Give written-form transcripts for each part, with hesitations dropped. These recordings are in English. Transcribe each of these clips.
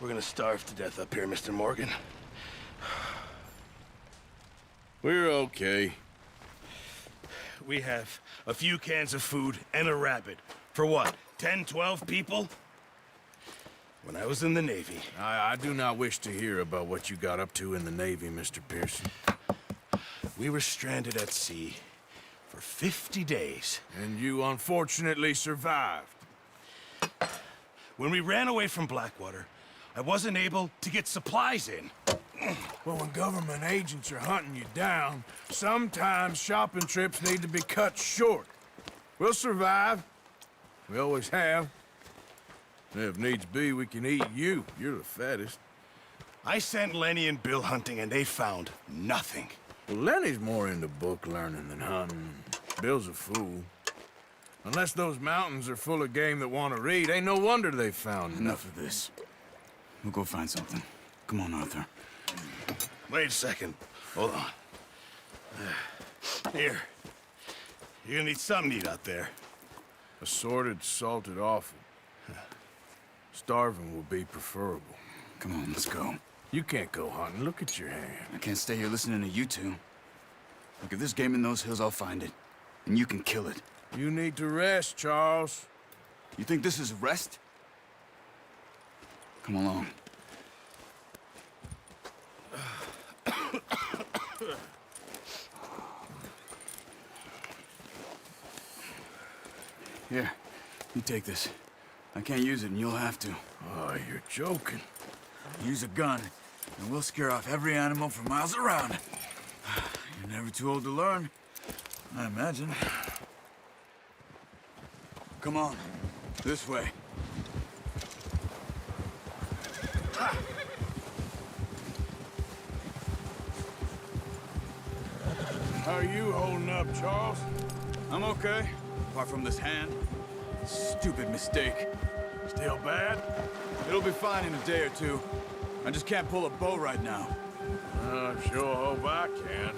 We're gonna starve to death up here, Mr. Morgan. We're okay. We have a few cans of food and a rabbit. For what, 10, 12 people? When I was in the Navy... I do not wish to hear about what you got up to in the Navy, Mr. Pearson. We were stranded at sea for 50 days. And you unfortunately survived. When we ran away from Blackwater, I wasn't able to get supplies in. Well, when government agents are hunting you down, sometimes shopping trips need to be cut short. We'll survive. We always have. And if needs be, we can eat you. You're the fattest. I sent Lenny and Bill hunting, and they found nothing. Well, Lenny's more into book learning than hunting. Bill's a fool. Unless those mountains are full of game that want to read, ain't no wonder they found Enough of this. We'll go find something. Come on, Arthur. Wait a second. Hold on. Here. You're gonna need something to eat out there. Assorted, salted offal. Starving will be preferable. Come on, let's go. You can't go hunting. Look at your hand. I can't stay here listening to you two. Look, if there's game in those hills, I'll find it. And you can kill it. You need to rest, Charles. You think this is rest? Come along. Here, you take this. I can't use it, and you'll have to. Oh, you're joking. Use a gun, and we'll scare off every animal for miles around. You're never too old to learn, I imagine. Come on, this way. How are you holding up, Charles? I'm okay, apart from this hand. Stupid mistake. Still bad? It'll be fine in a day or two. I just can't pull a bow right now. I sure hope I can.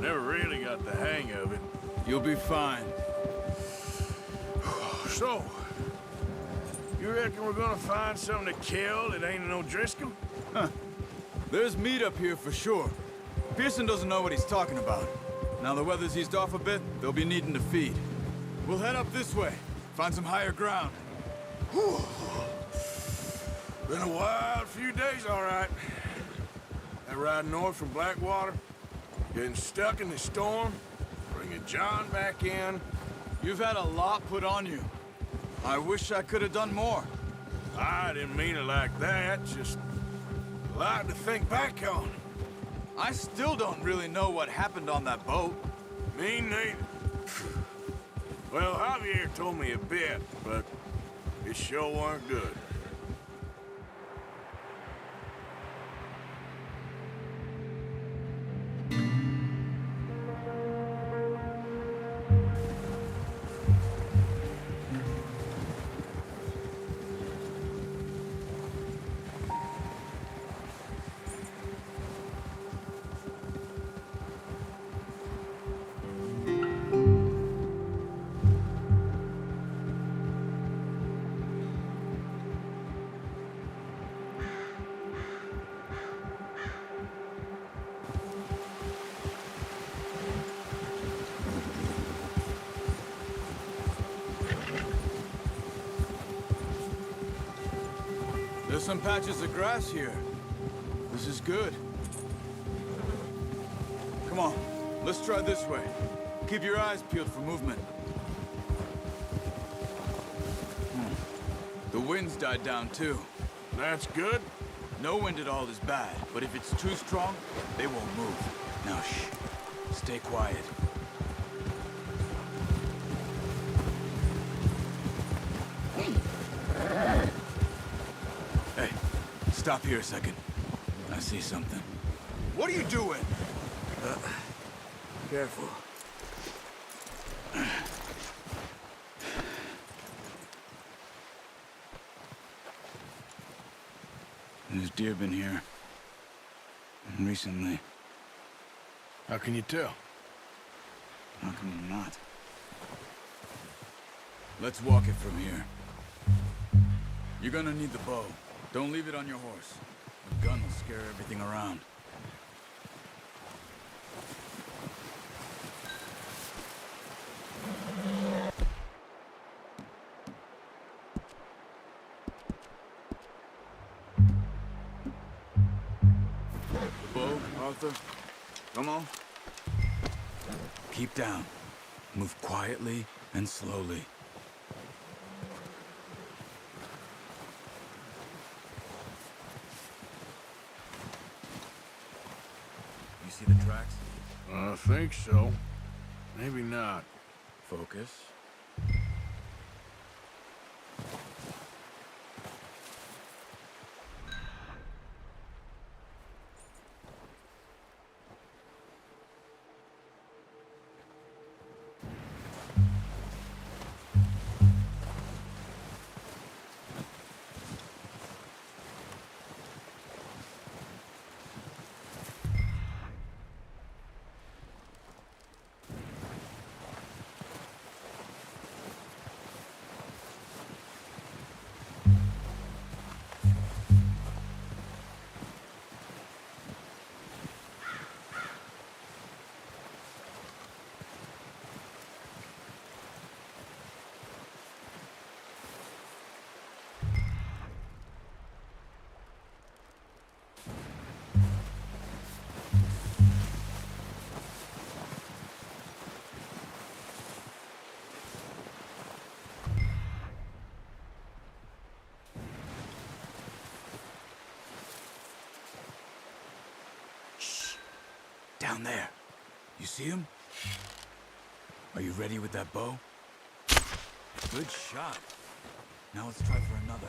Never really got the hang of it. You'll be fine. So, you reckon we're gonna find something to kill that ain't no Driscoll? Huh. There's meat up here for sure. Pearson doesn't know what he's talking about. Now the weather's eased off a bit, they'll be needing to feed. We'll head up this way, find some higher ground. Whew. Been a wild few days, all right. That ride north from Blackwater, getting stuck in the storm, bringing John back in. You've had a lot put on you. I wish I could have done more. I didn't mean it like that, just... A lot to think back on. I still don't really know what happened on that boat. Me neither. Well, Javier told me a bit, but it sure weren't good. There's some patches of grass here. This is good. Come on, let's try this way. Keep your eyes peeled for movement. The wind's died down too. That's good. No wind at all is bad, but if it's too strong, they won't move. Now shh, stay quiet. Hey, stop here a second. I see something. What are you doing? Careful. There's deer been here. Recently. How can you tell? How can you not? Let's walk it from here. You're gonna need the bow. Don't leave it on your horse. The gun will scare everything around. The bow, Arthur. Come on. Keep down. Move quietly and slowly. You see the tracks? I think so. Maybe not. Focus. Down there. You see him? Are you ready with that bow? Good shot. Now let's try for another.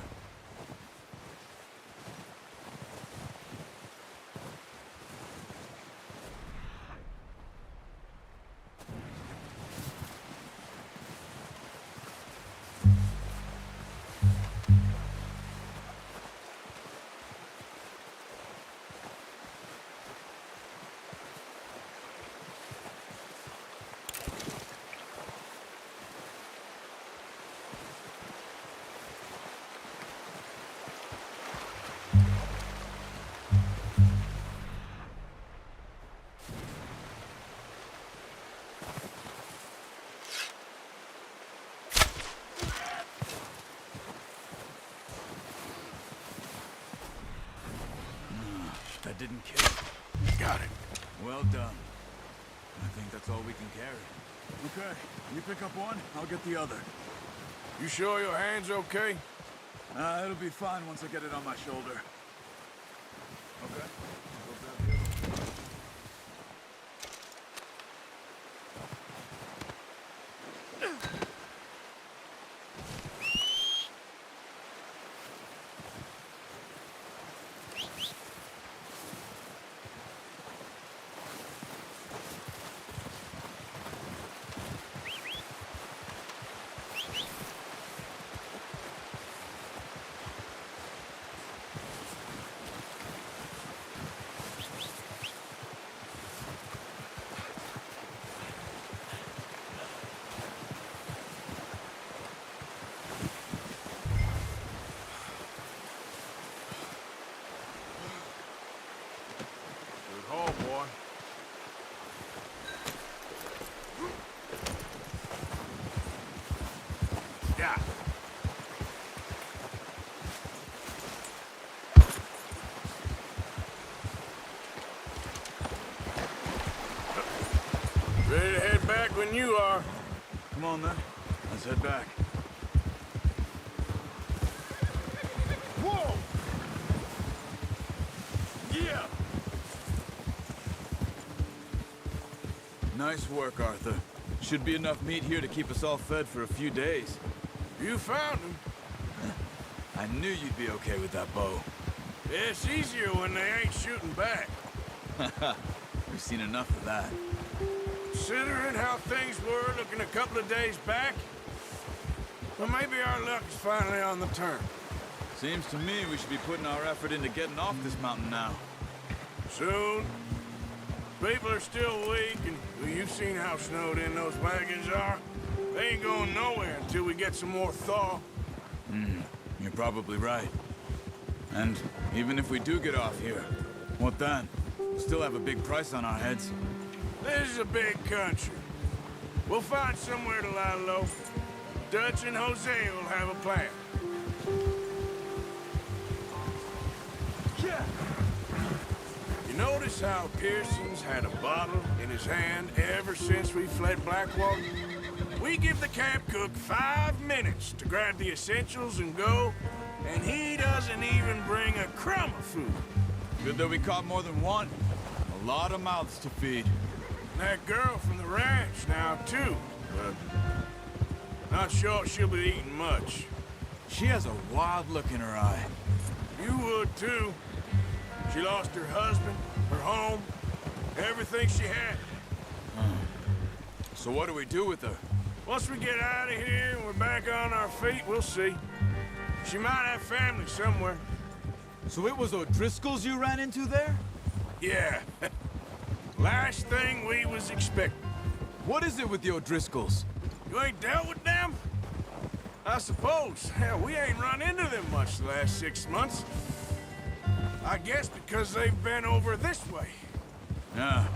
That didn't kill. Got it. Well done. I think that's all we can carry. Okay, you pick up one, I'll get the other. You sure your hand's okay? It'll be fine once I get it on my shoulder. Ready to head back when you are. Come on, then. Let's head back. Whoa! Yeah! Nice work, Arthur. Should be enough meat here to keep us all fed for a few days. You found him. I knew you'd be okay with that bow. Yeah, it's easier when they ain't shooting back. We've seen enough of that. Considering how things were looking a couple of days back, well, maybe our luck is finally on the turn. Seems to me we should be putting our effort into getting off this mountain now. Soon. People are still weak, and well, you've seen how snowed in those wagons are. They ain't going nowhere until we get some more thaw. You're probably right. And even if we do get off here, what then? We'll still have a big price on our heads. This is a big country. We'll find somewhere to lie low. Dutch and Jose will have a plan. Yeah. You notice how Pearson's had a bottle in his hand ever since we fled Blackwater? We give the camp cook 5 minutes to grab the essentials and go, and he doesn't even bring a crumb of food. Good that we caught more than one. A lot of mouths to feed. That girl from the ranch now, too. But not sure she'll be eating much. She has a wild look in her eye. You would, too. She lost her husband, her home, everything she had. So what do we do with her? Once we get out of here and we're back on our feet, we'll see. She might have family somewhere. So it was O'Driscoll's you ran into there? Yeah. Last thing we was expecting. What is it with the O'Driscolls? You ain't dealt with them? I suppose. Hell, we ain't run into them much the last 6 months. I guess because they've been over this way. Yeah.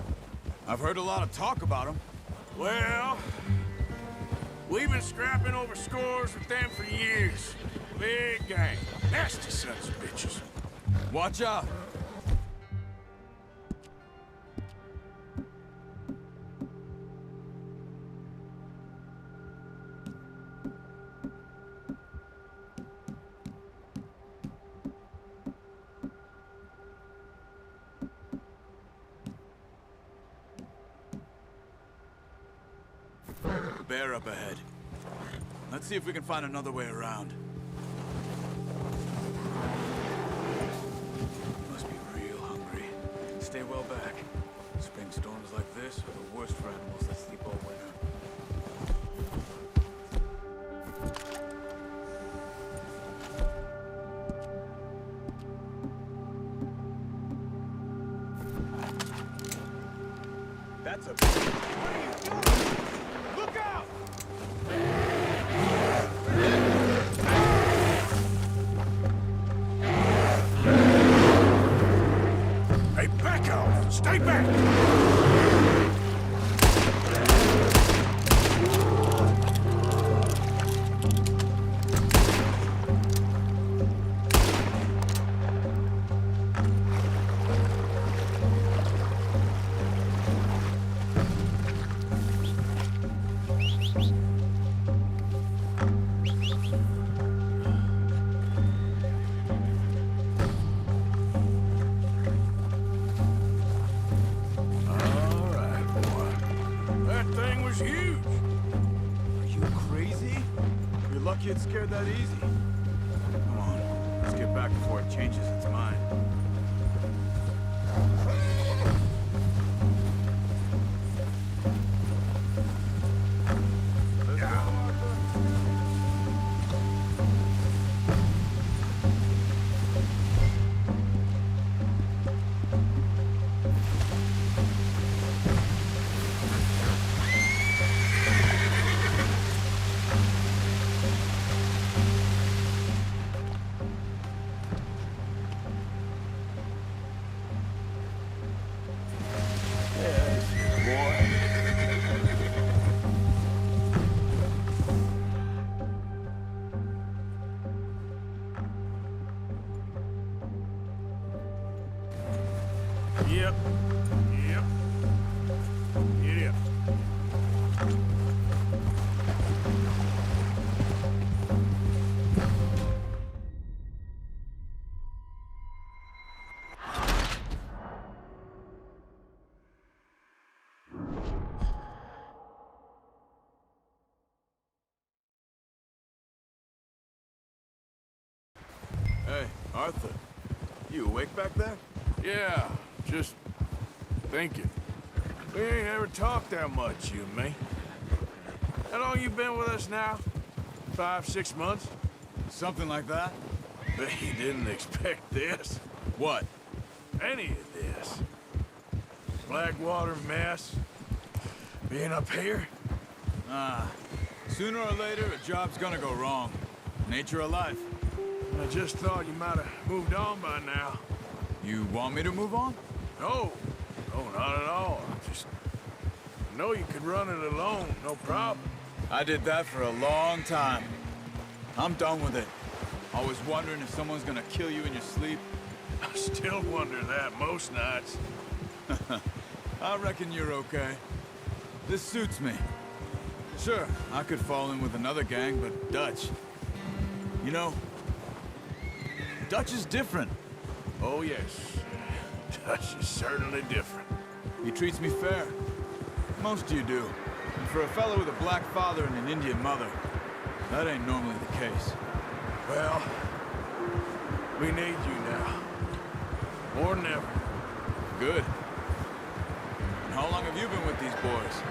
I've heard a lot of talk about them. Well, we've been scrapping over scores with them for years. Big gang. Nasty sons of bitches. Watch out. Bear up ahead. Let's see if we can find another way around. Must be real hungry. Stay well back. Spring storms like this are the worst for animals that sleep all winter. That's a... What are you doing? Look out! Hey, back off! Stay back! Lucky it scared that easy. Come on, let's get back before it changes its mind. Let's go, Arthur. Yep. Yep. Get it. Hey, Arthur. You awake back there? Yeah, just thinking. We ain't ever talked that much, you and me. How long you been with us now? 5, 6 months? Something like that? Bet you didn't expect this. What? Any of this. Blackwater mess. Being up here? Sooner or later, a job's gonna go wrong. Nature of life. I just thought you might have moved on by now. You want me to move on? No. No, not at all. I know you could run it alone, no problem. I did that for a long time. I'm done with it. Always wondering if someone's gonna kill you in your sleep. I still wonder that most nights. I reckon you're okay. This suits me. Sure, I could fall in with another gang, but Dutch... You know, Dutch is different. Oh, yes. Dutch is certainly different. He treats me fair. Most of you do. And for a fellow with a black father and an Indian mother, that ain't normally the case. Well, we need you now. More than ever. Good. And how long have you been with these boys?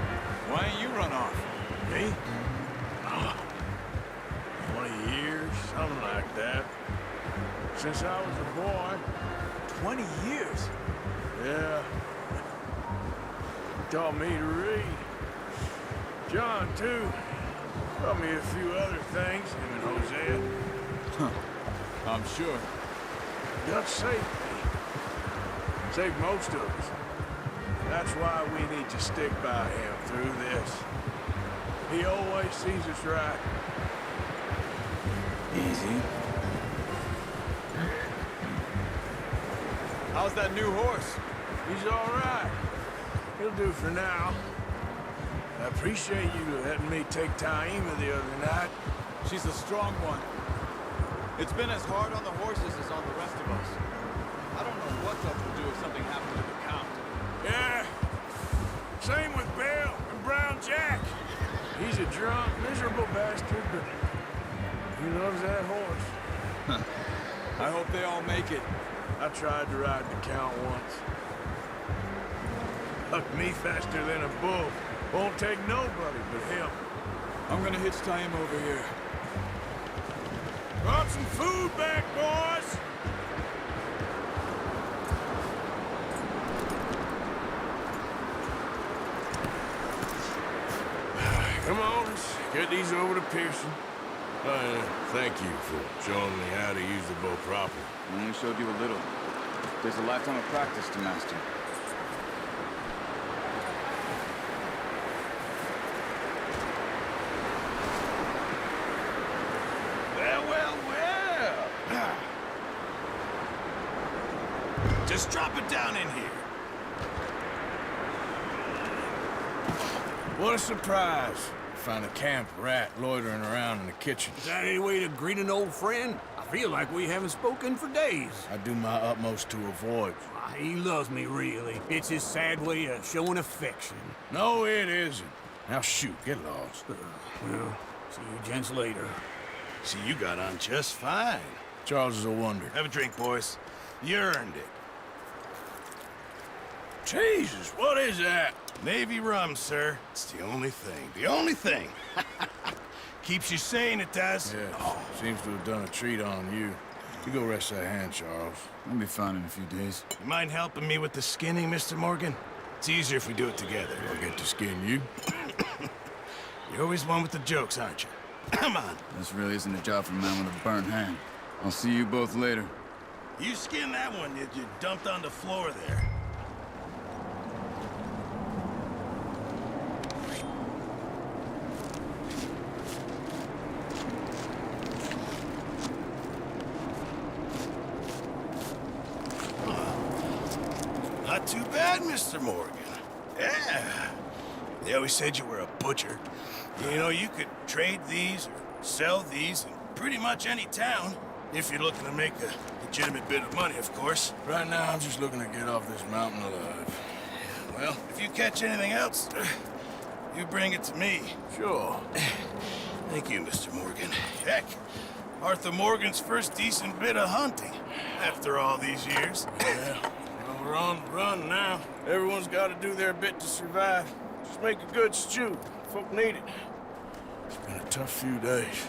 Why ain't you run off? Me? Oh, 20 years, something like that. Since I was a boy. 20 years? Yeah. Taught me to read. John, too. Taught me a few other things, him and Hosea. I'm sure. Dutch saved me. Saved most of us. That's why we need to stick by him through this. He always sees us right. Easy. How's that new horse? He's all right. He'll do for now. I appreciate you letting me take Taima the other night. She's a strong one. It's been as hard on the horses as on the rest of us. I don't know what Dutch would do if something happened to the Count. Yeah. Same with Bill and Brown Jack. He's a drunk, miserable bastard, but he loves that horse. I hope they all make it. I tried to ride the Count once. Hucked me faster than a bull. Won't take nobody but him. I'm gonna hitch him over here. Brought some food back, boys! Come on, let's get these over to Pearson. Thank you for showing me how to use the bow properly. I only showed you a little. There's a lifetime of practice to master. Well. Just drop it down in here. What a surprise. Find a camp rat loitering around in the kitchen. Is that any way to greet an old friend? I feel like we haven't spoken for days. I do my utmost to avoid. He loves me, really. It's his sad way of showing affection. No, it isn't. Now shoot, get lost. Well, see you gents later. See, you got on just fine. Charles is a wonder. Have a drink, boys. You earned it. Jesus, what is that? Navy rum, sir. It's the only thing. The only thing. Keeps you sane, it does. Yes, seems to have done a treat on you. You go rest that hand, Charles. I'll be fine in a few days. You mind helping me with the skinning, Mr. Morgan? It's easier if we do it together. I'll get to skin you. You're always one with the jokes, aren't you? Come on. This really isn't a job for a man with a burnt hand. I'll see you both later. You skin that one that you dumped on the floor there. Not too bad, Mr. Morgan. Yeah. They always said you were a butcher. You know, you could trade these or sell these in pretty much any town. If you're looking to make a legitimate bit of money, of course. Right now, I'm just looking to get off this mountain alive. Well, if you catch anything else, you bring it to me. Sure. Thank you, Mr. Morgan. Heck, Arthur Morgan's first decent bit of hunting after all these years. Yeah. Well, we're on the run now. Everyone's got to do their bit to survive. Just make a good stew. Folk need it. It's been a tough few days.